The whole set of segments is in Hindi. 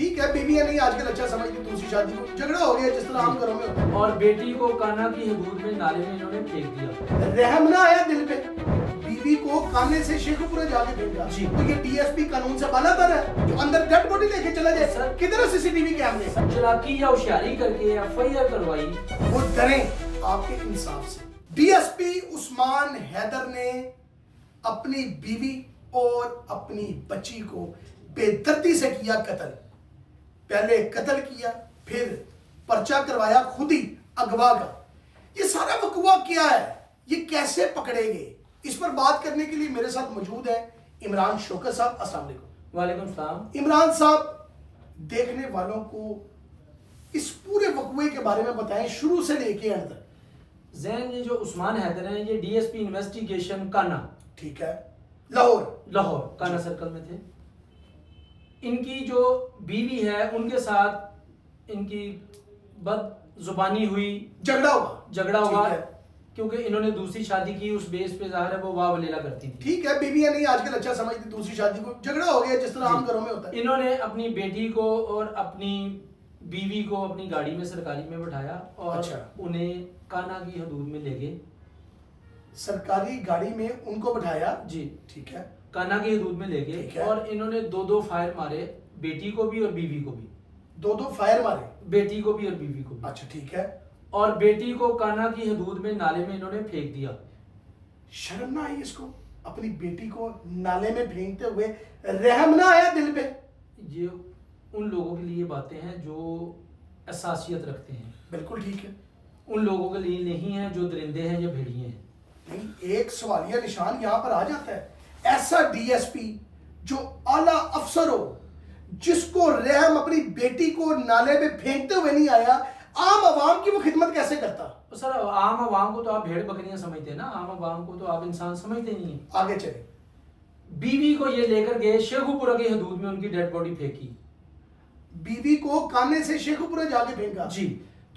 ठीक है, बीवियां नहीं आजकल अच्छा समझती दूसरी शादी को, झगड़ा हो गया जिस तरह आम घरों में होता है। और बेटी को कान्हा की हदूद में नाले में इन्होंने फेंक दिया। रहम ना आया दिल पे, बीवी को कान्हे से शेखपुरा जाके फेंका जी। तो ये डीएसपी कानून से बालातर है जो अंदर डेड बॉडी लेके चला जाए। सर, किधर सीसीटीवी कैमरे? चालाकी या होशियारी करके एफआईआर करवाई। वो डरे आपके इंसाफ से। डीएसपी उस्मान हैदर ने अपनी बीवी और अपनी बच्ची को बेदर्दी से किया कत्ल। पहले कत्ल किया, फिर पर्चा करवाया खुद ही अगवा का। ये सारा वकवा क्या है, ये कैसे पकड़ेंगे, इस पर बात करने के लिए मेरे साथ मौजूद है इमरान शौकत साहब। अस्सलाम वालेकुम। वालेकुम सलाम। इमरान साहब, देखने वालों को इस पूरे वकवे के बारे में बताएं शुरू से लेके अंत तक। जैन ये जो उस्मान हैदर हैं ये डीएसपी इन्वेस्टिगेशन कान्हा, ठीक है, लाहौर कान्हा सर्कल में थे। इनकी जो बीवी है उनके साथ इनकी बद जुबानी हुई, झगड़ा हुआ, हुआ ठीक है। क्योंकि इन्होंने दूसरी शादी की, उस बेस पे ज़ाहिर है वो वाह वलीला करती थी। ठीक है, बीवियां नहीं आजकल अच्छा समझती दूसरी शादी को, झगड़ा हो गया जिस तरह आम घरों में होता है। इन्होंने अपनी बेटी को और अपनी बीवी को अपनी गाड़ी में सरकारी में बिठाया और अच्छा। उन्हें कान्हा की हदूद में ले गए। सरकारी गाड़ी में उनको बिठाया, जी, ठीक है, कान्हा की हदूद में ले ठीक गए है। और इन्होंने दो फायर मारे, बेटी को भी और बीवी को भी। दो फायर मारे, बेटी को भी और बीवी को भी। अच्छा ठीक है। और बेटी को कान्हा की हदूद में नाले में इन्होंने फेंक दिया। शर्म ना आई इसको, अपनी बेटी को नाले में फेंकते हुए? रहम ना आया दिल पे? ये उन लोगों के लिए बातें हैं जो एहसासियत रखते हैं, बिल्कुल ठीक है। उन लोगों के लिए नहीं है जो दरिंदे हैं या भेड़िए हैं। नहीं, एक सवालिया निशान यहां पर आ जाता है। ऐसा डीएसपी जो आला अफसर हो, जिसको रहम अपनी बेटी को नाले में फेंकते हुए नहीं आया, आम आवाम की वो खिदमत कैसे करता? तो सर, आम आवाम को तो आप भेड़ बकरियां समझते हैं ना, आम आवाम को तो आप इंसान समझते नहीं है। आगे चले। बीवी को ये लेकर गए, शेखुपुरा की हदूद में उनकी डेड बॉडी फेंकी। बीवी को कान्हे से शेखुपुरा जाके फेंका जी।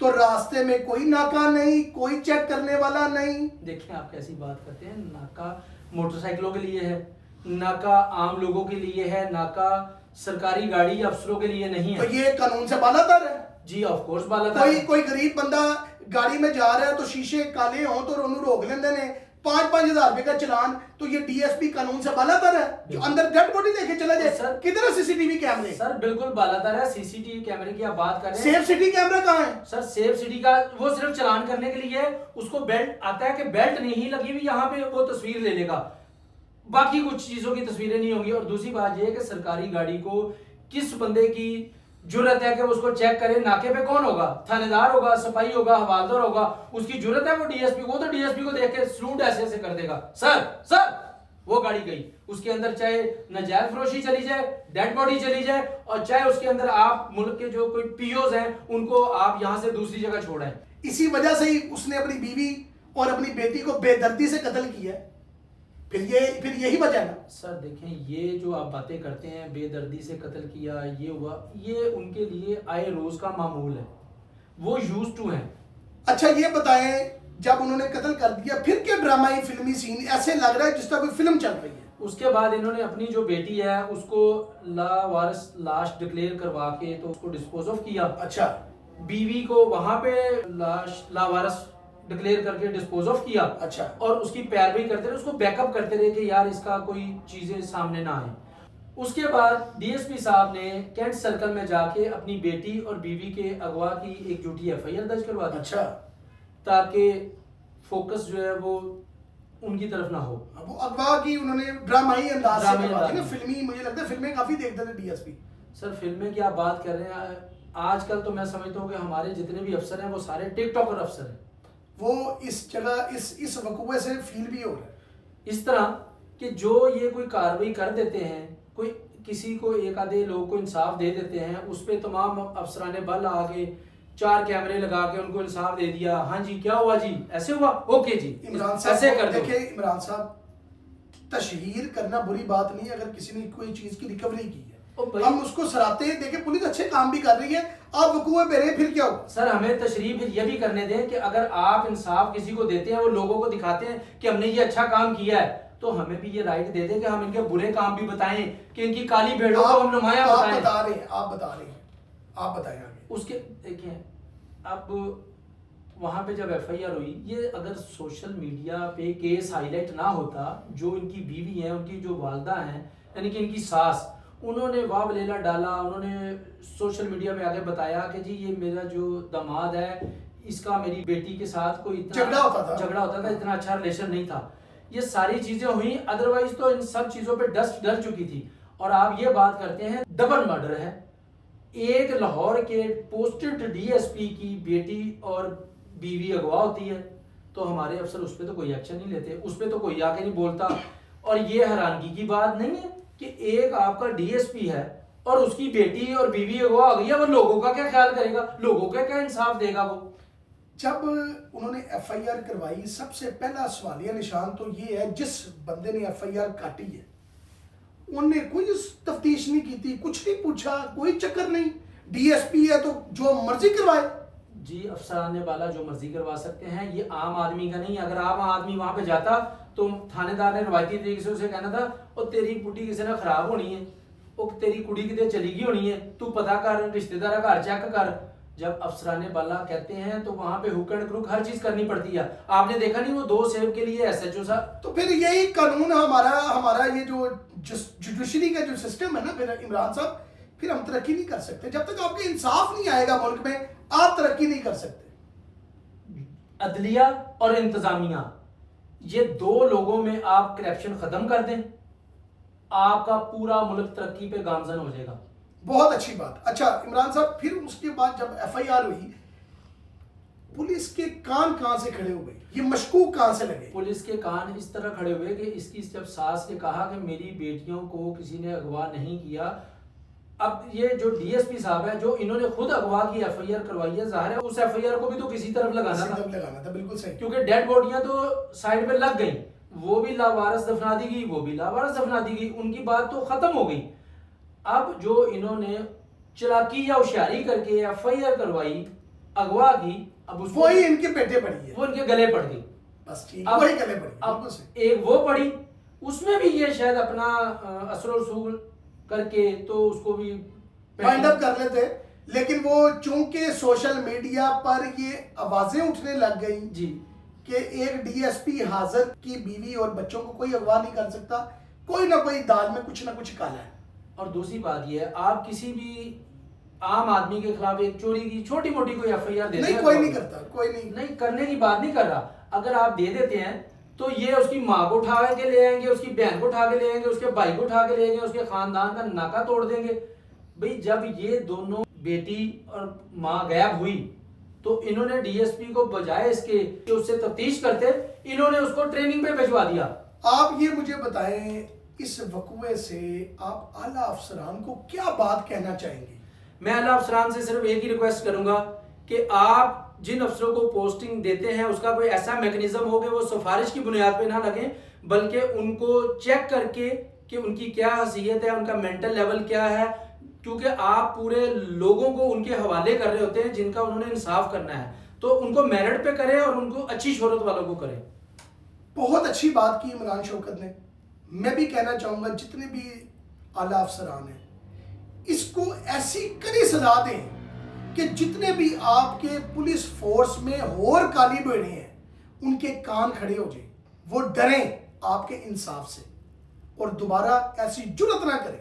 तो रास्ते में कोई नाका नहीं, कोई चेक करने वाला नहीं। देखें आप कैसी बात करते हैं, नाका मोटरसाइकिलों के लिए है, नाका आम लोगों के लिए है, नाका सरकारी गाड़ी अफसरों के लिए नहीं तो है। ये कानून से बालातर है। जी ऑफ कोर्स बाला। कोई गरीब बंदा गाड़ी में जा रहा है तो शीशे काले हों तो उन्होंने रोक लेंदे ने 5-5 हज़ार रुपए का चलान, तो ये डीएसपी कानून से बालातर है जो अंदर डेड बॉडी लेके चला जाए। सर, किधर है सीसीटीवी कैमरे? सर बिल्कुल बालातर है। सीसीटीवी कैमरे की आप बात कर रहे हैं। सेफ सिटी कैमरा कहाँ है? सर सेफ सिटी का वो सिर्फ चलान करने के लिए उसको बेल्ट आता है कि बेल्ट नहीं लगी हुई यहाँ पे वो तस्वीर ले लेगा, बाकी कुछ चीजों की तस्वीरें नहीं होंगी। और दूसरी बात यह है कि सरकारी गाड़ी को किस बंदे की जुर्रत है कि उसको चेक करे? नाके पे कौन होगा? थानेदार होगा, सिपाही होगा, हवालदार होगा, उसकी जुर्रत है वो डीएसपी को? तो डीएसपी को देख के सलूट ऐसे कर देगा। सर वो गाड़ी गई, उसके अंदर चाहे नाजायज फरोशी चली जाए, डेड बॉडी चली जाए, और चाहे उसके अंदर आप मुल्क के जो कोई पीओज हैं उनको आप यहां से दूसरी जगह छोड़ें। इसी वजह से ही उसने अपनी बीवी और अपनी बेटी को बेदर्दी से कत्ल किया है। फिर यही वजह है ना? सर देखें, ये जो आप बातें करते हैं बेदर्दी से कत्ल किया, ये हुआ, ये उनके लिए आए रोज का मामूल है, वो यूज्ड टू हैं। अच्छा ये बताएं, जब उन्होंने कत्ल कर दिया फिर क्या ड्रामाई फिल्मी सीन, ऐसे लग रहा है जिस तरह कोई फिल्म चल रही है। उसके बाद इन्होंने अपनी जो बेटी है उसको लावारिस लाश डिक्लेयर करवा के तो उसको डिस्पोज ऑफ किया। अच्छा, बीवी को वहां पे लाश लावारिस डिक्लेयर करके डिस्पोज ऑफ किया। अच्छा। और उसकी पैरवी करते रहे, उसको बैकअप करते रहे कि यार इसका कोई चीजें सामने ना आए। उसके बाद डीएसपी साहब ने कैंट सर्कल में जाके अपनी बेटी और बीवी के अगवा की एक झूठी एफआईआर दर्ज करवा दी। अच्छा, ताकि फोकस जो है वो उनकी तरफ ना हो। वो अगवा की उन्होंने ड्रामाई अंदाज से ड्रामाई करवा दी ना, अंदाज। फिल्मी, मुझे लगता है फिल्में काफी देखते थे डीएसपी। सर फिल्में की आप बात कर रहे हैं, आजकल तो मैं समझता हूँ कि हमारे जितने भी अफसर हैं वो सारे टिकटॉकर अफसर हैं। वो इस जगह इस वकूवे से फील भी हो रहा है इस तरह कि जो ये कोई कार्रवाई कर देते हैं, कोई किसी को एक आधे लोग को इंसाफ दे देते हैं, उस पर तमाम अफसरान बल आके 4 कैमरे लगा के उनको इंसाफ दे दिया। हाँ जी क्या हुआ जी, ऐसे हुआ, ओके जी इमरान ऐसे साहब। कर दो। देखिए इमरान साहब, तशहीर करना बुरी बात नहीं है अगर किसी ने कोई चीज की रिकवरी की है, हम उसको सराहते हैं। देखिए पुलिस अच्छे काम भी कर रही है, आप वकूए पे रहे, फिर क्या होगा? सर हमें तशरीफ ये भी करने दें कि अगर आप इंसाफ किसी को देते हैं, वो लोगों को दिखाते हैं कि हमने ये अच्छा काम किया है, तो हमें भी ये राइट दे दें कि हम इनके बुरे काम भी बताएं, कि इनकी काली भेड़ों को हम नुमाया आप बताएं। बता रहे हैं, आप बताएं आगे। उसके देखिए, अब वहां पे जब एफआईआर हुई, ये अगर सोशल मीडिया पे केस हाईलाइट ना होता, जो इनकी बीवी है, उनकी जो वालदा हैं, यानी कि इनकी सास, उन्होंने वाह वलेला डाला, उन्होंने सोशल मीडिया पे आगे बताया कि जी ये मेरा जो दामाद है, इसका मेरी बेटी के साथ कोई इतना झगड़ा होता था, इतना अच्छा रिलेशन नहीं था, ये सारी चीजें हुई। अदरवाइज तो इन सब चीजों पे डस्ट डल चुकी थी। और आप ये बात करते हैं, डबल मर्डर है। एक लाहौर के पोस्टेड डीएसपी की बेटी और बीवी अगवा होती है, तो हमारे अफसर उस पर तो कोई एक्शन नहीं लेते, उस पर तो कोई आके नहीं बोलता। और ये हैरानगी की बात नहीं है कि एक आपका डीएसपी है और उसकी बेटी और बीवी अगवा हो गई है, वो लोगों का क्या ख्याल करेगा, लोगों का क्या इंसाफ देगा वो? जब उन्होंने एफआईआर करवाई, सबसे पहला सवालिया निशान तो ये है, जिस बंदे ने एफआईआर काटी है उन्होंने कोई तफ्तीश नहीं की थी, कुछ नहीं पूछा, कोई चक्कर नहीं। डीएसपी है तो जो मर्जी करवाए। जी, अफसरान बाला जो मर्जी करवा सकते हैं, ये आम आदमी का नहीं। अगर आम आदमी वहां पे जाता तो थानेदार ने रवायती तरीके से उसे कहना था, और तेरी बुढ़ी किसी ने खराब होनी है, और तेरी कुड़ी कितने चली गई होनी है, तू पता कर, रिश्तेदार घर चेक कर। जब अफसरान बाला कहते हैं तो वहां पे हुक एंड क्रुक हर चीज करनी पड़ती है। आपने देखा नहीं, वो 2 सेब के लिए एसएचओ साहब। तो फिर यही कानून हमारा ये जो जुडिशरी का जो सिस्टम है ना, फिर इमरान साहब, फिर हम तरक्की नहीं कर सकते। जब तक आपके इंसाफ नहीं आएगा मुल्क में, आप तरक्की नहीं कर सकते। अदलिया और इंतजामिया, ये 2 लोगों में आप करप्शन खत्म कर दें, आपका पूरा मुल्क तरक्की पे गामजन हो जाएगा। बहुत अच्छी बात। अच्छा इमरान साहब, फिर उसके बाद जब एफआईआर हुई, पुलिस के कान कहां से खड़े हुए, ये मशकूक कहां से लगे? पुलिस के कान इस तरह खड़े हुए कि इसकी जब सास ने कहा कि मेरी बेटियों को किसी ने अगवा नहीं किया, अब ये जो डीएसपी साहब है, जो इन्होंने खुद अगवा की एफआईआर करवाई है, जाहिर है उस एफआईआर को भी तो किसी तरफ लगाना था। बिल्कुल सही। क्योंकि डेड बॉडियां तो साइड पे लग गई, वो भी लावारस दफना दी गई, वो भी लावारस दफना दी गई, उनकी बात तो खत्म हो गई। अब जो इन्होंने चलाकी या होशियारी करके एफआईआर करवाई, अगवा की, अब उसको वही इनके पेटे पड़ी है, वो इनके गले पड़ गई। बस ठीक, वही गले पड़ी। अब एक वो पड़ी, उसमें भी ये शायद अपना असर रसूल करके तो उसको भी फाइंड अप कर लेते, लेकिन वो चूंकि सोशल मीडिया पर ये आवाजें उठने लग गई जी कि एक डीएसपी हाजिर की बीवी और बच्चों को कोई अगवा नहीं कर सकता, कोई ना कोई दाल में कुछ ना कुछ काला है। और दूसरी बात ये है, आप किसी भी आम आदमी के खिलाफ एक चोरी की छोटी मोटी कोई एफआईआर दे नहीं, कोई नहीं करता, कोई नहीं करने की बात नहीं कर रहा। अगर आप दे देते हैं तो ये उसकी माँ को उठा के ले आएंगे, उसकी बहन को उठा के ले आएंगे, उसके भाई को उठा के ले आएंगे, उसके खानदान का नाका तोड़ देंगे। भाई जब ये दोनों बेटी और माँ गायब हुई, तो इन्होंने डीएसपी को बजाय इसके कि उससे तफ्तीश करते, इन्होंने उसको ट्रेनिंग पे भिजवा दिया। आप ये मुझे बताएं, इस वकूए से आप आला अफसरान को क्या बात कहना चाहेंगे? मैं आला अफसरान से सिर्फ एक ही रिक्वेस्ट करूंगा कि आप जिन अफसरों को पोस्टिंग देते हैं उसका कोई ऐसा मैकेनिज्म हो कि वो सिफारिश की बुनियाद पे ना लगे, बल्कि उनको चेक करके कि उनकी क्या हैसियत है, उनका मेंटल लेवल क्या है, क्योंकि आप पूरे लोगों को उनके हवाले कर रहे होते हैं जिनका उन्होंने इंसाफ करना है, तो उनको मेरिट पे करें और उनको अच्छी शोहरत वालों को करें। बहुत अच्छी बात की इमरान शौकत ने। मैं भी कहना चाहूंगा जितने भी आला अफसरान हैं, इसको ऐसी कड़ी सजा दें कि जितने भी आपके पुलिस फोर्स में और काली भेड़े हैं, उनके कान खड़े हो जाए, वो डरें आपके इंसाफ से और दोबारा ऐसी जुर्रत ना करें।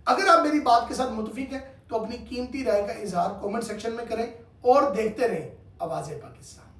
अगर आप मेरी बात के साथ मुतफिक हैं तो अपनी कीमती राय का इजहार कमेंट सेक्शन में करें और देखते रहें आवाज़े पाकिस्तान।